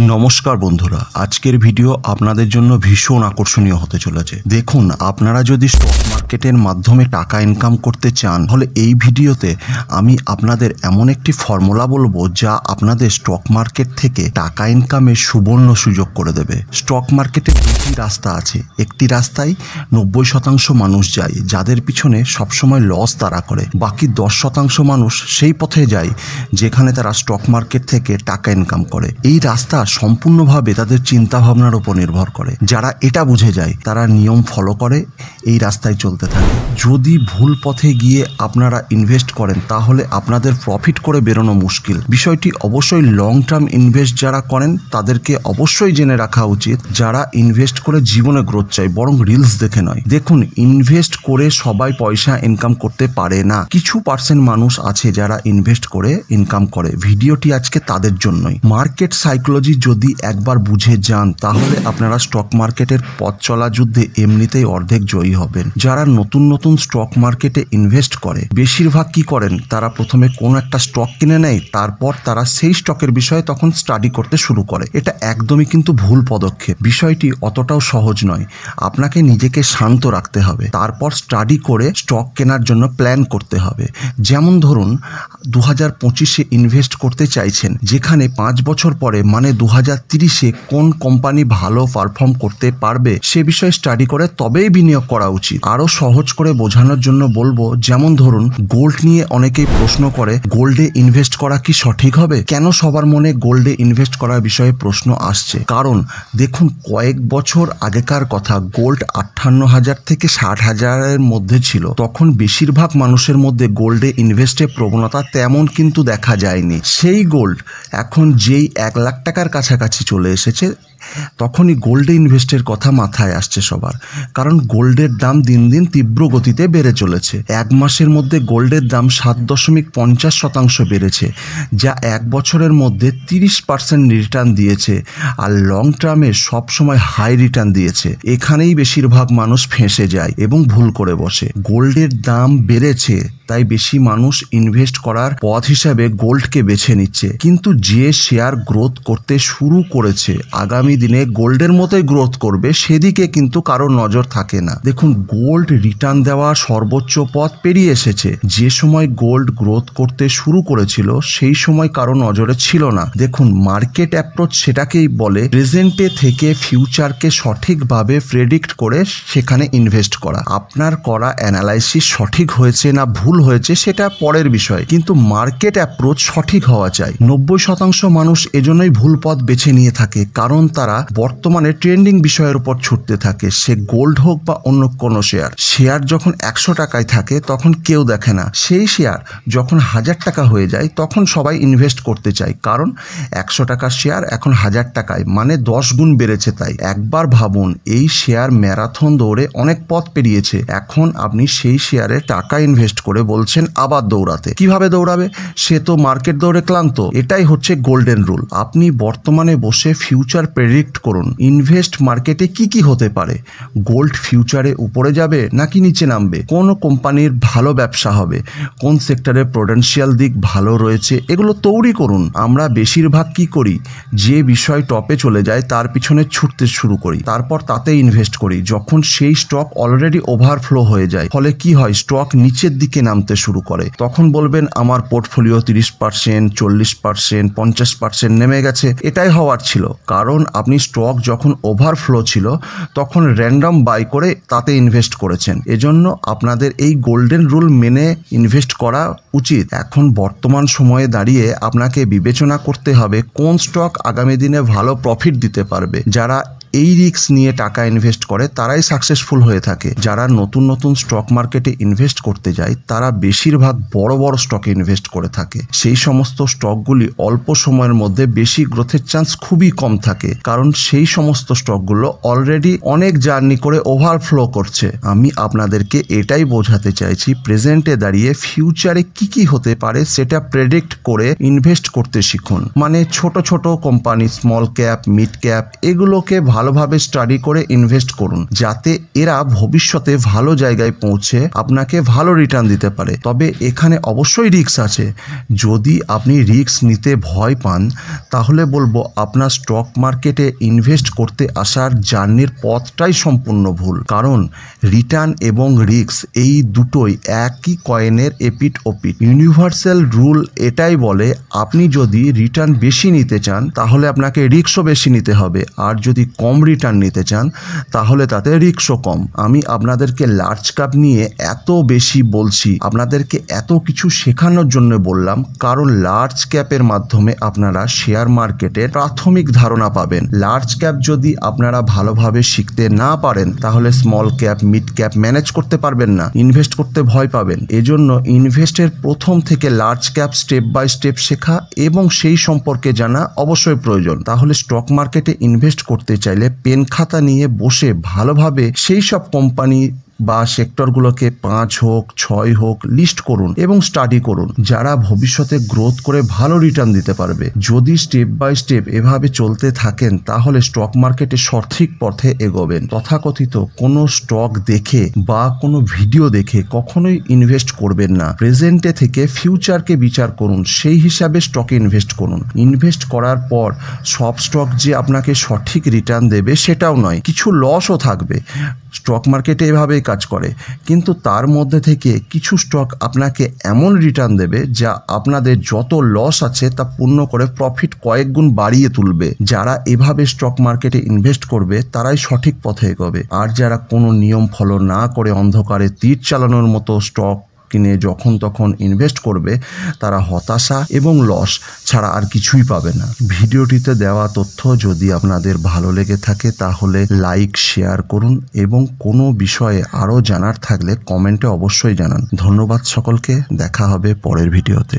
নমস্কার বন্ধুরা, আজকের ভিডিও আপনাদের জন্য ভীষণ আকর্ষণীয় হতে চলেছে। দেখুন, আপনারা যদি স্টক মার্কেটের মাধ্যমে টাকা ইনকাম করতে চান তাহলে এই ভিডিওতে আমি আপনাদের এমন একটি ফর্মুলা বলবো যা আপনাদের স্টক মার্কেট থেকে টাকা ইনকামের সুবর্ণ সুযোগ করে দেবে। স্টক মার্কেটে দুটি রাস্তা আছে। একটি রাস্তায় 90% মানুষ যায়, যাদের পিছনে সবসময় লস তারা করে। বাকি 10% মানুষ সেই পথে যায় যেখানে তারা স্টক মার্কেট থেকে টাকা ইনকাম করে। এই রাস্তা সম্পূর্ণভাবে তাদের চিন্তা ভাবনার উপর নির্ভর করে। যারা এটা বুঝে যায় তারা নিয়ম ফলো করে এই রাস্তায় চলতে থাকে। যদি ভুল পথে গিয়ে আপনারা ইনভেস্ট করেন তাহলে আপনাদের প্রফিট করে বেরোনো মুশকিল। বিষয়টি অবশ্যই লং টার্ম ইনভেস্ট যারা করেন তাদেরকে অবশ্যই জেনে রাখা উচিত। যারা ইনভেস্ট করে জীবনে গ্রোথ চাই, বরং রিলস দেখে নয়। দেখুন, ইনভেস্ট করে সবাই পয়সা ইনকাম করতে পারে না। কিছু পার্সেন্ট মানুষ আছে যারা ইনভেস্ট করে ইনকাম করে। ভিডিওটি আজকে তাদের জন্যই। মার্কেট সাইকোলজি যদি একবার বুঝে যান তাহলে আপনারা স্টক মার্কেটের পথ চলা যুদ্ধে এমনিতেই অর্ধেক জয়ী হবেন। যারা নতুন নতুন স্টক মার্কেটে ইনভেস্ট করে বেশিরভাগ কি করেন, তারা প্রথমে কোনো একটা স্টক কিনে নেয়, তারপর তারা সেই স্টকের বিষয়ে তখন স্টাডি করতে শুরু করে। এটা একদমই কিন্তু ভুল পদক্ষেপ। বিষয়টি অতটাও সহজ নয়। আপনাকে নিজেকে শান্ত রাখতে হবে, তারপর স্টাডি করে স্টক কেনার জন্য প্ল্যান করতে হবে। যেমন ধরুন 2025-এ ইনভেস্ট করতে চাইছেন, যেখানে 5 বছর পরে মানে 2030-এ কোন কোম্পানি ভালো পারফর্ম করতে পারবে সে বিষয়ে স্টাডি করে তবেই বিনিয়োগ করা উচিত। আরও সহজ করে বোঝানোর জন্য বলবো, যেমন ধরুন গোল্ড নিয়ে অনেকেই প্রশ্ন করে, গোল্ডে ইনভেস্ট করা কি সঠিক হবে? কেন সবার মনে গোল্ডে ইনভেস্ট করার বিষয়ে প্রশ্ন আসছে? কারণ দেখুন, কয়েক বছর আগেকার কথা, গোল্ড 58,000 থেকে 60,000-এর মধ্যে ছিল। তখন বেশিরভাগ মানুষের মধ্যে গোল্ডে ইনভেস্টের প্রবণতা তেমন কিন্তু দেখা যায়নি। সেই গোল্ড এখন যেই 1 লাখ টাকার কাছাকাছি চলে এসেছে, তখনই গোল্ডে ইনভেস্টের কথা মাথায় আসছে সবার। কারণ গোল্ডের দাম দিন দিন তীব্র গতিতে বেড়ে চলেছে। 1 মাসের মধ্যে গোল্ডের দাম 7.50% বেড়েছে, যা 1 বছরের মধ্যে 30% রিটার্ন দিয়েছে। আর লং টার্মে সবসময় হাই রিটার্ন দিয়েছে। এখানেই বেশিরভাগ মানুষ ফেঁসে যায় এবং ভুল করে বসে। গোল্ডের দাম বেড়েছে তাই বেশি মানুষ ইনভেস্ট করার পথ হিসাবে গোল্ডকে বেছে নিচ্ছে। কিন্তু যে শেয়ার গ্রোথ করতে শুরু করেছে, আগামী দিনে গোল্ডের মতোই গ্রোথ করবে, সেদিকে কিন্তু কারো নজর থাকে না। দেখুন, গোল্ড রিটার্ন দেওয়ার সর্বোচ্চ পথ পেরিয়ে এসেছে। যে সময় গোল্ড গ্রোথ করতে শুরু করেছিল সেই সময় কারো নজরে ছিল না। দেখুন, মার্কেট অ্যাপ্রোচ সেটাকেই বলে প্রেজেন্টে থেকে ফিউচারকে সঠিকভাবে প্রেডিক্ট করে সেখানে ইনভেস্ট করা। আপনার করা অ্যানালাইসিস সঠিক হয়েছে না ভুল হয়েছে সেটা পরের বিষয়, কিন্তু মার্কেট অ্যাপ্রোচ সঠিক হওয়া চাই। 90% মানুষ এজন্যই ভুল পথ বেছে নিয়ে থাকে, কারণ তারা বর্তমানে ট্রেন্ডিং বিষয়ের উপর ছুটতে থাকে। সে গোল্ড হোক বা অন্য কোনো শেয়ার যখন 100 টাকায় থাকে তখন কেউ দেখে না। সেই শেয়ার যখন 1000 টাকা হয়ে যায় তখন সবাই ইনভেস্ট করতে চায়, কারণ 100 টাকার শেয়ার এখন 1000 টাকায়, মানে 10 গুণ বেড়েছে। তাই একবার ভাবুন, এই শেয়ার ম্যারাথন দৌড়ে অনেক পথ পেরিয়েছে। এখন আপনি সেই শেয়ারে টাকা ইনভেস্ট করে বলছেন আবার দৌড়াতে। কিভাবে দৌড়াবে? সে তো মার্কেট দৌড়ে ক্লান্ত। এটাই হচ্ছে গোল্ডেন রুল। আপনি বর্তমানে বসে ফিউচার প্রেডিক্ট করুন। ইনভেস্ট মার্কেটে কি কি হতে পারে? গোল্ড ফিউচারে উপরে যাবে নাকি নিচে নামবে? কোন কোম্পানির ভালো ব্যবসা হবে? কোন সেক্টরে পোটেনশিয়াল দিক ভালো রয়েছে? এগুলো তৈরি করুন। আমরা বেশিরভাগ কি করি, যে বিষয় টপে চলে যায় তার পিছনে ছুটতে শুরু করি, তারপর তাতে ইনভেস্ট করি। যখন সেই স্টক অলরেডি ওভারফ্লো হয়ে যায়, ফলে কি হয়, স্টক নিচের দিকে নামতে শুরু করে। তখন বলবেন আমার পোর্টফোলিও 30%, 40%, 50% নেমে গেছে। এটাই হওয়ার ছিল, কারণ আপনি স্টক যখন ওভারফ্লো ছিল তখন র্যান্ডম বাই করে তাতে ইনভেস্ট করেছেন। এজন্য আপনাদের এই গোল্ডেন রুল মেনে ইনভেস্ট করা উচিত। এখন বর্তমান সময়ে দাঁড়িয়ে আপনাকে বিবেচনা করতে হবে কোন স্টক আগামী দিনে ভালো প্রফিট দিতে পারবে। যারা এই রিস্ক নিয়ে টাকা ইনভেস্ট করে তারাই সাকসেসফুল হয়ে থাকে। যারা নতুন নতুন স্টক মার্কেটে ইনভেস্ট করতে যায় তারা বেশিরভাগ বড় বড় স্টকে ইনভেস্ট করে থাকে। সেই সমস্ত স্টকগুলি অল্প সময়ের মধ্যে বেশি গ্রোথের চান্স খুবই কম থাকে, কারণ সেই সমস্ত স্টকগুলো অলরেডি অনেক জার্নি করে ওভারফ্লো করছে। আমি আপনাদেরকে এটাই বোঝাতে চাইছি, প্রেজেন্টে দাঁড়িয়ে ফিউচারে কি কি হতে পারে সেটা প্রেডিক্ট করে ইনভেস্ট করতে শিখুন। মানে ছোট ছোট company, small cap, mid cap, এগুলোকে ভালোভাবে স্টাডি করে ইনভেস্ট করুন, যাতে এরা ভবিষ্যতে ভালো জায়গায় পৌঁছে আপনাকে ভালো রিটার্ন দিতে পারে। তবে এখানে অবশ্যই রিস্ক আছে। যদি আপনি রিস্ক নিতে ভয় পান তাহলে বলবো আপনার স্টক মার্কেটে ইনভেস্ট করতে আসার জার্নির পথটাই সম্পূর্ণ ভুল। কারণ রিটার্ন এবং রিস্ক এই দুটোই একই কয়েনের এপিট ওপিট। ইউনিভার্সাল রুল এটাই বলে, আপনি যদি রিটার্ন বেশি নিতে চান তাহলে আপনাকে রিস্কও বেশি নিতে হবে, আর যদি কম রিটার্ন নিতে চান তাহলে তাতে রিস্কও কম। আমি আপনাদেরকে লার্জ ক্যাপ নিয়ে এত বেশি বলছি, আপনাদেরকে এত কিছু শেখানোর জন্য বললাম, কারণ লার্জ ক্যাপের মাধ্যমে আপনারা শেয়ার মার্কেটের প্রাথমিক ধারণা পাবেন। লার্জ ক্যাপ যদি আপনারা ভালোভাবে শিখতে না পারেন তাহলে small cap, mid cap manage করতে পারবেন না, ইনভেস্ট করতে ভয় পাবেন। এজন্য ইনভেস্টের প্রথম থেকে large cap step by step শেখা এবং সেই সম্পর্কে জানা অবশ্যই প্রয়োজন। তাহলে স্টক মার্কেটে ইনভেস্ট করতে চাইলে পেন খাতা নিয়ে বসে ভালোভাবে সেই সব কোম্পানি বা সেক্টরগুলোকে 5 হোক 6 হোক লিস্ট করুন এবং স্টাডি করুন, যারা ভবিষ্যতে গ্রোথ করে ভালো রিটার্ন দিতে পারবে। যদি স্টেপ বাই স্টেপ এভাবে চলতে থাকেন তাহলে স্টক মার্কেটে সঠিক পথে এগোবেন। তথাকথিত কোনো স্টক দেখে বা কোনো ভিডিও দেখে কখনোই ইনভেস্ট করবেন না। প্রেজেন্টে থেকে ফিউচারকে বিচার করুন, সেই হিসাবে স্টকে ইনভেস্ট করুন। ইনভেস্ট করার পর সব স্টক যে আপনাকে সঠিক রিটার্ন দেবে সেটাও নয়, কিছু লসও থাকবে। স্টক মার্কেটে এভাবেই কাজ করে, কিন্তু তার মধ্যে থেকে কিছু স্টক আপনাকে এমন রিটার্ন দেবে যা আপনাদের যত লস আছে তা পূর্ণ করে প্রফিট কয়েক গুণ বাড়িয়ে তুলবে। যারা এভাবে স্টক মার্কেটে ইনভেস্ট করবে তারাই সঠিক পথে এগোবে। আর যারা কোনো নিয়ম ফলো না করে অন্ধকারে তীর চালানোর মতো স্টক কিনে যখন তখন ইনভেস্ট করবে তারা হতাশা এবং লস ছাড়া আর কিছুই পাবে না। ভিডিওটিতে দেওয়া তথ্য যদি আপনাদের ভালো লেগে থাকে তাহলে লাইক, শেয়ার করুন এবং কোনো বিষয়ে আরও জানার থাকলে কমেন্টে অবশ্যই জানান। ধন্যবাদ সকলকে, দেখা হবে পরের ভিডিওতে।